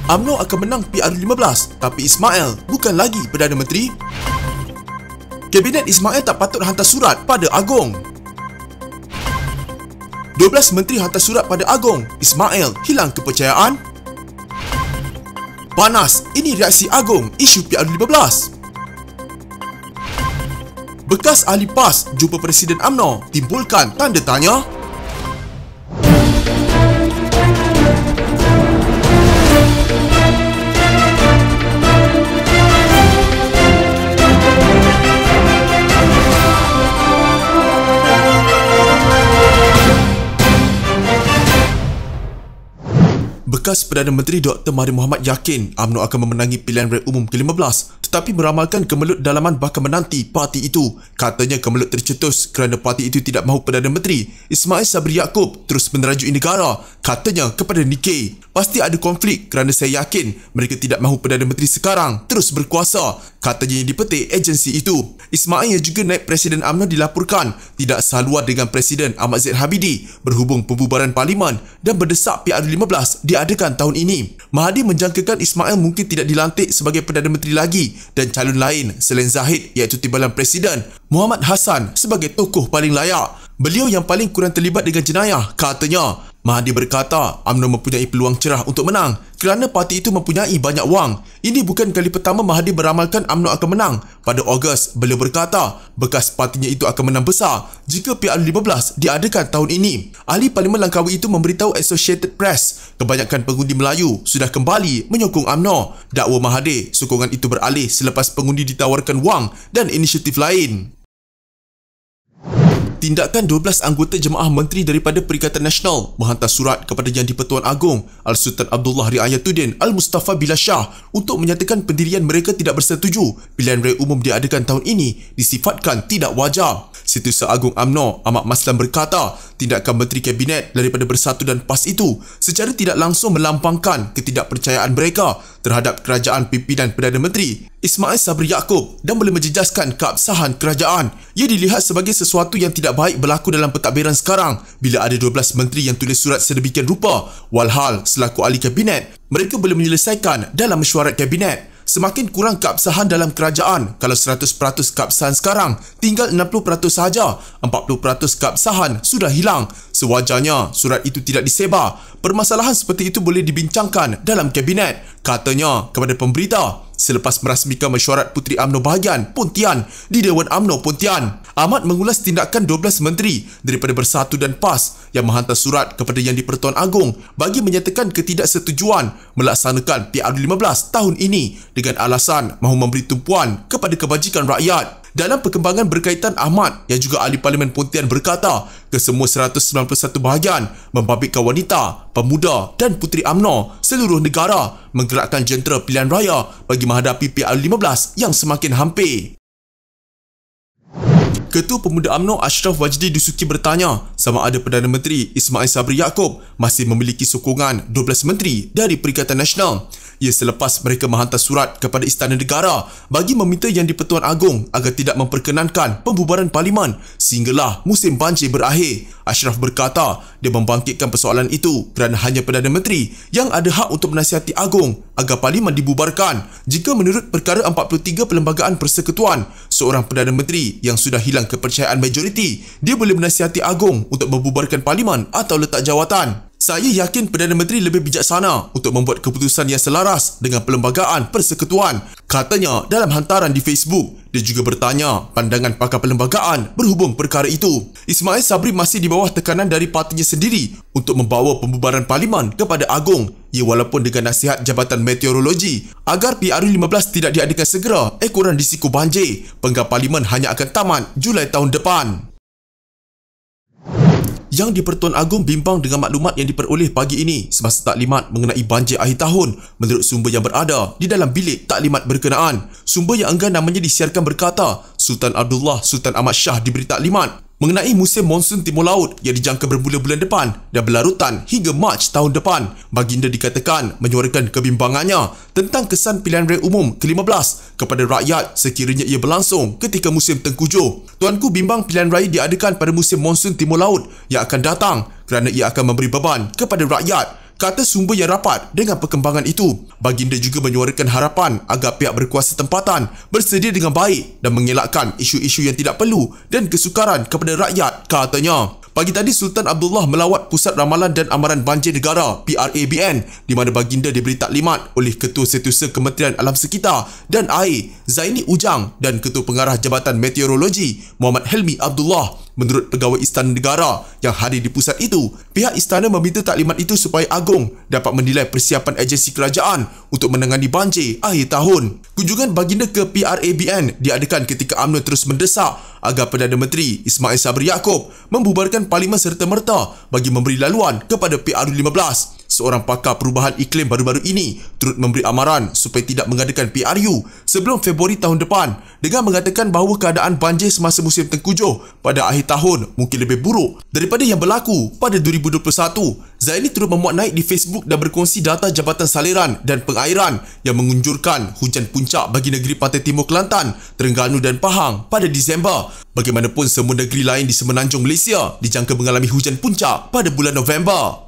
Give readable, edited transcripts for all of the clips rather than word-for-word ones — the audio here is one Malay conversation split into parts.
UMNO akan menang PR15 tapi Ismail bukan lagi Perdana Menteri. Kabinet Ismail tak patut hantar surat pada Agong. 12 menteri hantar surat pada Agong, Ismail hilang kepercayaan. Panas, ini reaksi Agong isu PR15. Bekas ahli PAS jumpa Presiden UMNO timbulkan tanda tanya. Bekas Perdana Menteri Dr. Mahathir Mohamad yakin UMNO akan memenangi pilihan raya umum ke-15 tetapi meramalkan kemelut dalaman bakal menanti parti itu. Katanya kemelut tercetus kerana parti itu tidak mahu Perdana Menteri. Ismail Sabri Yaakob terus menerajui negara. Katanya kepada Nikkei, pasti ada konflik kerana saya yakin mereka tidak mahu Perdana Menteri sekarang terus berkuasa. Katanya yang dipetik agensi itu. Ismail yang juga naib Presiden UMNO dilaporkan tidak sehaluan dengan Presiden Ahmad Zaid Habidi berhubung pembubaran Parlimen dan berdesak PR15 diadakan tahun ini. Mahathir menjangkakan Ismail mungkin tidak dilantik sebagai Perdana Menteri lagi dan calon lain selain Zahid iaitu Timbalan Presiden Muhammad Hassan sebagai tokoh paling layak. Beliau yang paling kurang terlibat dengan jenayah, katanya. Mahathir berkata UMNO mempunyai peluang cerah untuk menang kerana parti itu mempunyai banyak wang. Ini bukan kali pertama Mahathir beramalkan UMNO akan menang. Pada Ogos, beliau berkata bekas partinya itu akan menang besar jika PR15 diadakan tahun ini. Ahli Parlimen Langkawi itu memberitahu Associated Press kebanyakan pengundi Melayu sudah kembali menyokong UMNO. Dakwa Mahathir, sokongan itu beralih selepas pengundi ditawarkan wang dan inisiatif lain. Tindakan 12 anggota jemaah menteri daripada Perikatan Nasional menghantar surat kepada Yang di-Pertuan Agong Al-Sultan Abdullah Riayatuddin Al-Mustafa Billah Shah untuk menyatakan pendirian mereka tidak bersetuju pilihan raya umum diadakan tahun ini disifatkan tidak wajar. Setiausaha Agung UMNO Ahmad Maslan berkata tindakan Menteri Kabinet daripada Bersatu dan PAS itu secara tidak langsung melampangkan ketidakpercayaan mereka terhadap kerajaan pimpinan Perdana Menteri Ismail Sabri Yaakob dan boleh menjejaskan keabsahan kerajaan. Ia dilihat sebagai sesuatu yang tidak baik berlaku dalam pentadbiran sekarang bila ada 12 menteri yang tulis surat sedemikian rupa, walhal selaku ahli kabinet mereka boleh menyelesaikan dalam mesyuarat kabinet. Semakin kurang keabsahan dalam kerajaan kalau 100% keabsahan sekarang tinggal 60% sahaja. 40% keabsahan sudah hilang. Sewajarnya surat itu tidak disebar. Permasalahan seperti itu boleh dibincangkan dalam kabinet, katanya kepada pemberita selepas merasmikan mesyuarat Puteri UMNO bahagian Pontian di Dewan UMNO Pontian. Ahmad mengulas tindakan 12 menteri daripada Bersatu dan PAS yang menghantar surat kepada Yang di-Pertuan Agong bagi menyatakan ketidaksetujuan melaksanakan PR15 tahun ini dengan alasan mahu memberi tumpuan kepada kebajikan rakyat. Dalam perkembangan berkaitan, Ahmad yang juga ahli Parlimen Pontian berkata kesemua 191 bahagian membabitkan wanita, pemuda dan puteri UMNO seluruh negara menggerakkan jentera pilihan raya bagi menghadapi PR15 yang semakin hampir. Ketua Pemuda UMNO Ashraf Wajdi Dusuki bertanya sama ada Perdana Menteri Ismail Sabri Yaakob masih memiliki sokongan 12 menteri dari Perikatan Nasional. Ia selepas mereka menghantar surat kepada Istana Negara bagi meminta Yang di-Pertuan Agong agar tidak memperkenankan pembubaran Parlimen sehinggalah musim banjir berakhir. Ashraf berkata dia membangkitkan persoalan itu kerana hanya Perdana Menteri yang ada hak untuk menasihati Agong agar Parlimen dibubarkan. Jika menurut Perkara 43 Perlembagaan Persekutuan, seorang Perdana Menteri yang sudah hilang kepercayaan majoriti, dia boleh menasihati Agong untuk membubarkan Parlimen atau letak jawatan. Saya yakin Perdana Menteri lebih bijaksana untuk membuat keputusan yang selaras dengan Perlembagaan Persekutuan, katanya dalam hantaran di Facebook. Dia juga bertanya pandangan pakar perlembagaan berhubung perkara itu. Ismail Sabri masih di bawah tekanan dari partinya sendiri untuk membawa pembubaran Parlimen kepada Agong. Ia walaupun dengan nasihat Jabatan Meteorologi agar PR15 tidak diadakan segera ekoran risiko banjir, penggal Parlimen hanya akan tamat Julai tahun depan. Yang di-Pertuan Agong bimbang dengan maklumat yang diperoleh pagi ini semasa taklimat mengenai banjir akhir tahun menurut sumber yang berada di dalam bilik taklimat berkenaan. Sumber yang enggan namanya disiarkan berkata Sultan Abdullah Sultan Ahmad Shah diberi taklimat mengenai musim monsun timur laut yang dijangka bermula bulan depan dan berlarutan hingga Mac tahun depan. Baginda dikatakan menyuarakan kebimbangannya tentang kesan pilihan raya umum ke-15 kepada rakyat sekiranya ia berlangsung ketika musim tengkujuh. Tuanku bimbang pilihan raya diadakan pada musim monsun timur laut yang akan datang kerana ia akan memberi beban kepada rakyat. kata sumber yang rapat dengan perkembangan itu. Baginda juga menyuarakan harapan agar pihak berkuasa tempatan bersedia dengan baik dan mengelakkan isu-isu yang tidak perlu dan kesukaran kepada rakyat, katanya. Pagi tadi, Sultan Abdullah melawat Pusat Ramalan dan Amaran Banjir Negara (PRABN) di mana baginda diberi taklimat oleh Ketua Setiausaha Kementerian Alam Sekitar dan Air Zaini Ujang dan Ketua Pengarah Jabatan Meteorologi Muhammad Helmi Abdullah. Menurut pegawai Istana Negara yang hadir di pusat itu, pihak istana meminta taklimat itu supaya Agong dapat menilai persiapan agensi kerajaan untuk menangani banjir akhir tahun. Kunjungan baginda ke PRABN diadakan ketika UMNO terus mendesak agar Perdana Menteri Ismail Sabri Yaakob membubarkan parlimen serta-merta bagi memberi laluan kepada PRU15. Seorang pakar perubahan iklim baru-baru ini turut memberi amaran supaya tidak mengadakan PRU sebelum Februari tahun depan dengan mengatakan bahawa keadaan banjir semasa musim tengkujuh pada akhir tahun mungkin lebih buruk daripada yang berlaku pada 2021. Zaini turut memuat naik di Facebook dan berkongsi data Jabatan Saliran dan Pengairan yang mengunjurkan hujan puncak bagi negeri Pantai Timur Kelantan, Terengganu dan Pahang pada Disember. Bagaimanapun, semua negeri lain di Semenanjung Malaysia dijangka mengalami hujan puncak pada bulan November.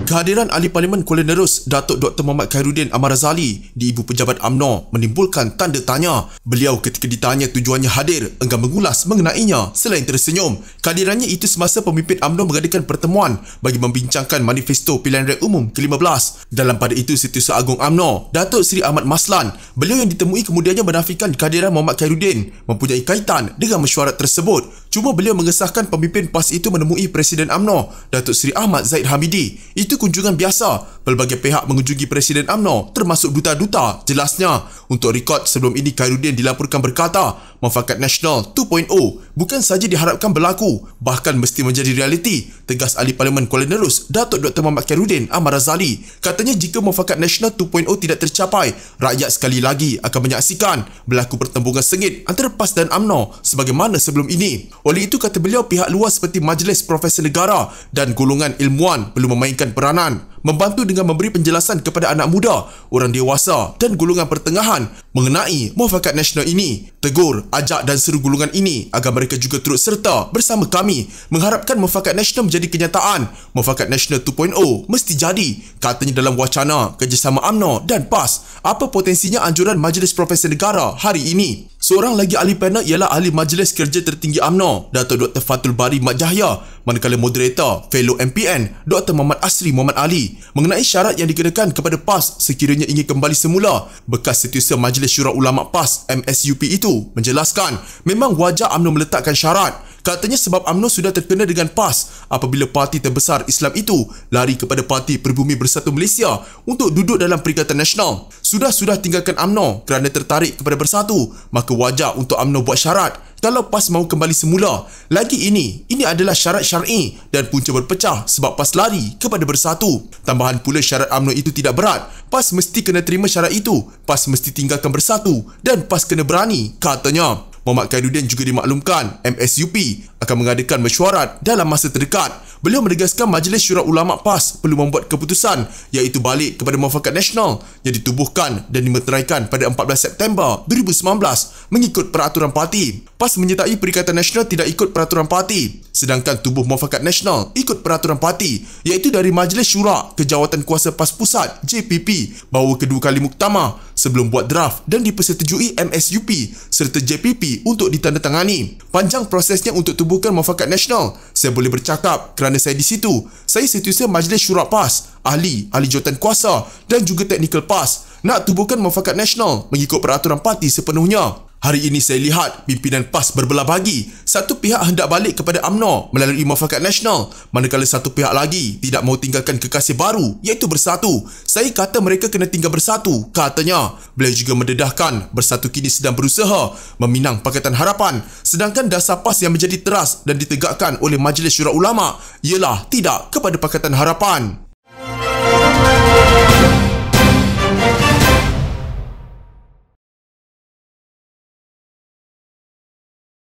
Kehadiran Ahli Parlimen Kuala Nerus Datuk Dr. Muhammad Khairuddin Ahmad Razali di Ibu Pejabat UMNO menimbulkan tanda tanya. Beliau ketika ditanya tujuannya hadir enggan mengulas mengenainya selain tersenyum. Kehadirannya itu semasa pemimpin UMNO mengadakan pertemuan bagi membincangkan manifesto pilihan raya umum ke-15. Dalam pada itu, Setiausaha Agung UMNO Datuk Seri Ahmad Maslan, beliau yang ditemui kemudiannya menafikan kehadiran Muhammad Khairuddin mempunyai kaitan dengan mesyuarat tersebut. Cuma beliau mengesahkan pemimpin PAS itu menemui Presiden UMNO Datuk Seri Ahmad Zahid Hamidi. Itu kunjungan biasa. Pelbagai pihak mengunjungi Presiden UMNO termasuk duta-duta, jelasnya. Untuk rekod, sebelum ini Khairuddin dilaporkan berkata Muafakat Nasional 2.0 bukan saja diharapkan berlaku, bahkan mesti menjadi realiti, tegas Ahli Parlimen Kuala Nerus Datuk Dr. Muhammad Khairuddin Ahmad Razali. Katanya jika Muafakat Nasional 2.0 tidak tercapai, rakyat sekali lagi akan menyaksikan berlaku pertembungan sengit antara PAS dan UMNO sebagaimana sebelum ini. Oleh itu, kata beliau, pihak luar seperti Majlis Profesor Negara dan golongan ilmuwan perlu memainkan peranan, membantu dengan memberi penjelasan kepada anak muda, orang dewasa dan golongan pertengahan mengenai Muafakat Nasional ini. Tegur, ajak dan seru golongan ini agar mereka juga turut serta bersama kami mengharapkan Muafakat Nasional menjadi kenyataan. Muafakat Nasional 2.0 mesti jadi, katanya dalam wacana kerjasama UMNO dan PAS. Apa potensinya anjuran Majlis Profesor Negara hari ini? Seorang lagi ahli panel ialah Ahli Majlis Kerja Tertinggi UMNO Datuk Dr. Fatul Bari Mat Jahya, manakala moderator Fellow MPN Dr. Muhammad Asri Muhammad Ali mengenai syarat yang dikenakan kepada PAS sekiranya ingin kembali semula. Bekas Setiausaha Majlis Syura Ulama PAS MSUP itu menjelaskan memang wajar UMNO meletakkan syarat. Katanya sebab UMNO sudah terkena dengan PAS apabila parti terbesar Islam itu lari kepada Parti Pribumi Bersatu Malaysia untuk duduk dalam Perikatan Nasional. Sudah tinggalkan UMNO kerana tertarik kepada Bersatu, maka wajar untuk UMNO buat syarat kalau PAS mahu kembali semula. Lagi ini adalah syarat syar'i dan punca berpecah sebab PAS lari kepada Bersatu. Tambahan pula, syarat UMNO itu tidak berat. PAS mesti kena terima syarat itu. PAS mesti tinggalkan Bersatu dan PAS kena berani, katanya. Muhammad Khairuddin juga dimaklumkan MSUP akan mengadakan mesyuarat dalam masa terdekat. Beliau menegaskan Majlis Syura Ulama PAS perlu membuat keputusan iaitu balik kepada Muafakat Nasional yang ditubuhkan dan dimeteraikan pada 14 September 2019 mengikut peraturan parti. PAS menyertai Perikatan Nasional tidak ikut peraturan parti, sedangkan tubuh Muafakat Nasional ikut peraturan parti iaitu dari Majlis Syura ke Jawatan Kuasa PAS Pusat JPP bahawa kedua kali muktamar sebelum buat draft dan dipersetujui MSUP serta JPP untuk ditandatangani. Panjang prosesnya untuk tubuhkan Muafakat Nasional. Saya boleh bercakap kerana saya di situ. Saya Setiausaha Majlis Syura PAS, ahli jawatan kuasa dan juga teknikal PAS nak tubuhkan Muafakat Nasional mengikut peraturan parti sepenuhnya. Hari ini saya lihat pimpinan PAS berbelah bagi. Satu pihak hendak balik kepada UMNO melalui Muafakat Nasional, manakala satu pihak lagi tidak mahu tinggalkan kekasih baru iaitu Bersatu. Saya kata mereka kena tinggal bersatu, katanya. Beliau juga mendedahkan Bersatu kini sedang berusaha meminang Pakatan Harapan, sedangkan dasar PAS yang menjadi teras dan ditegakkan oleh Majlis Syura Ulama ialah tidak kepada Pakatan Harapan.